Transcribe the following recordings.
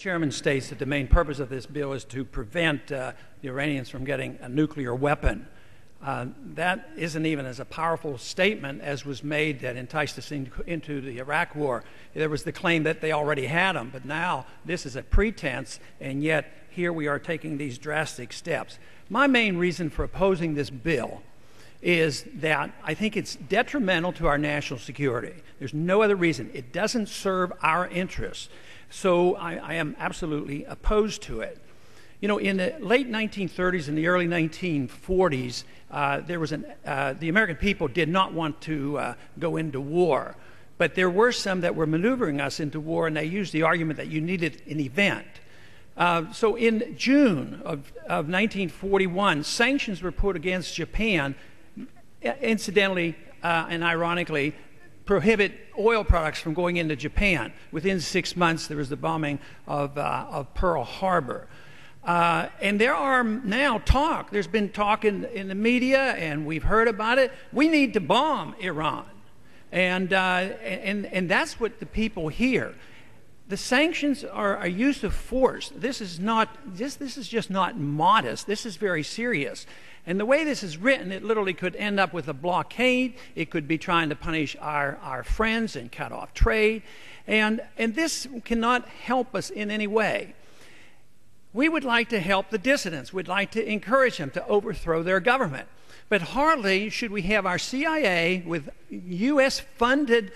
Chairman states that the main purpose of this bill is to prevent the Iranians from getting a nuclear weapon. That isn't even as a powerful statement as was made that enticed us into the Iraq War. There was the claim that they already had them, but now this is a pretense, and yet here we are taking these drastic steps. My main reason for opposing this bill is that I think it's detrimental to our national security. There's no other reason. It doesn't serve our interests. So I am absolutely opposed to it. You know, in the late 1930s and the early 1940s, the American people did not want to go into war. But there were some that were maneuvering us into war, and they used the argument that you needed an event. So in June of 1941, sanctions were put against Japan, incidentally and ironically, prohibit oil products from going into Japan. Within 6 months, there was the bombing of Pearl Harbor. And there are now there's been talk in the media, and we've heard about it. We need to bomb Iran. And that's what the people hear. The sanctions are a use of force. This is just not modest. This is very serious. And the way this is written, it literally could end up with a blockade. It could be trying to punish our friends and cut off trade. And this cannot help us in any way. We would like to help the dissidents. We'd like to encourage them to overthrow their government. But hardly should we have our CIA with U.S.-funded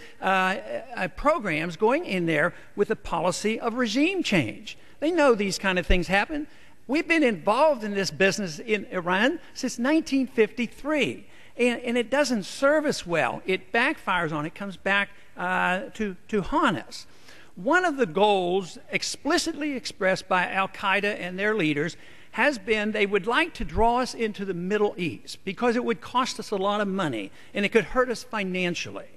programs going in there with a policy of regime change. They know these kind of things happen. We've been involved in this business in Iran since 1953, and it doesn't serve us well. It backfires on it, comes back to haunt us. One of the goals explicitly expressed by al-Qaeda and their leaders has been they would like to draw us into the Middle East because it would cost us a lot of money and it could hurt us financially.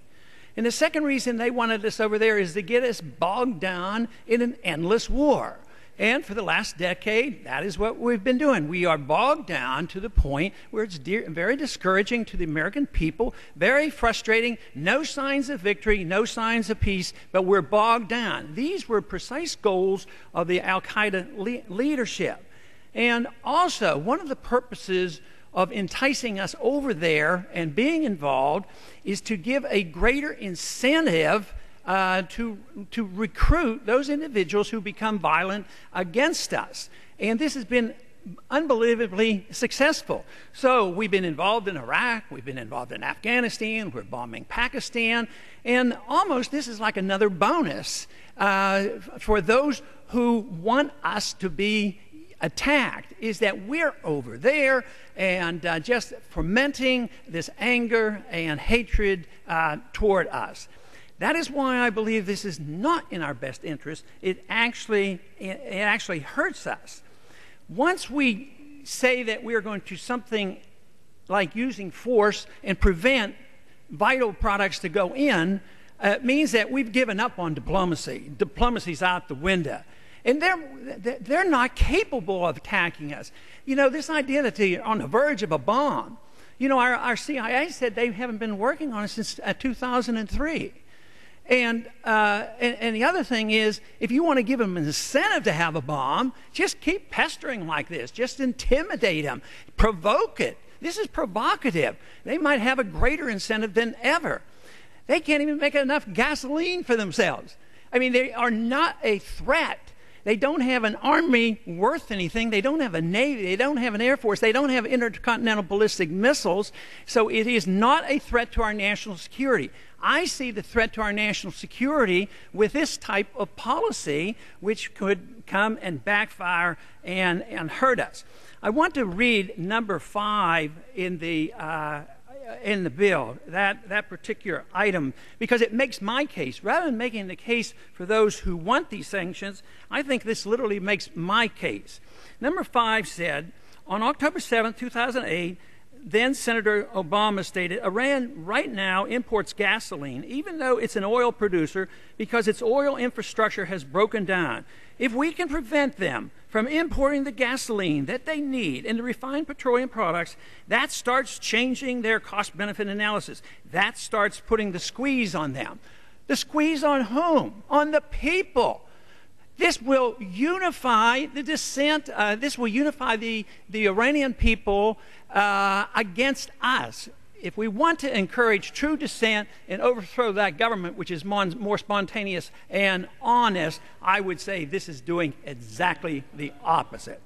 And the second reason they wanted us over there is to get us bogged down in an endless war. And for the last decade, that is what we've been doing. We are bogged down to the point where it's very discouraging to the American people, very frustrating, no signs of victory, no signs of peace, but we're bogged down. These were precise goals of the al-Qaeda leadership. And also, one of the purposes of enticing us over there and being involved is to give a greater incentive to recruit those individuals who become violent against us. And this has been unbelievably successful. So we've been involved in Iraq, we've been involved in Afghanistan, we're bombing Pakistan, and almost this is like another bonus for those who want us to be attacked, is that we're over there and just fomenting this anger and hatred toward us. That is why I believe this is not in our best interest. It actually hurts us. Once we say that we are going to something like using force and prevent vital products to go in, it means that we've given up on diplomacy. Diplomacy's out the window. And they're not capable of attacking us. You know, this idea that they're on the verge of a bomb. You know, our CIA said they haven't been working on it since 2003. And the other thing is, if you want to give them an incentive to have a bomb, just keep pestering like this. Just intimidate them. Provoke it. This is provocative. They might have a greater incentive than ever. They can't even make enough gasoline for themselves. I mean, they are not a threat. They don't have an army worth anything. They don't have a navy. They don't have an air force. They don't have intercontinental ballistic missiles. So it is not a threat to our national security. I see the threat to our national security with this type of policy, which could come and backfire and hurt us. I want to read number 5 in the bill, that particular item, because it makes my case. Rather than making the case for those who want these sanctions, I think this literally makes my case. Number 5 said, on October 7, 2008, then Senator Obama stated, Iran right now imports gasoline, even though it's an oil producer, because its oil infrastructure has broken down. If we can prevent them from importing the gasoline that they need and the refined petroleum products, that starts changing their cost-benefit analysis. That starts putting the squeeze on them. The squeeze on whom? On the people. This will unify the dissent. This will unify the Iranian people against us. If we want to encourage true dissent and overthrow that government, which is more spontaneous and honest, I would say this is doing exactly the opposite.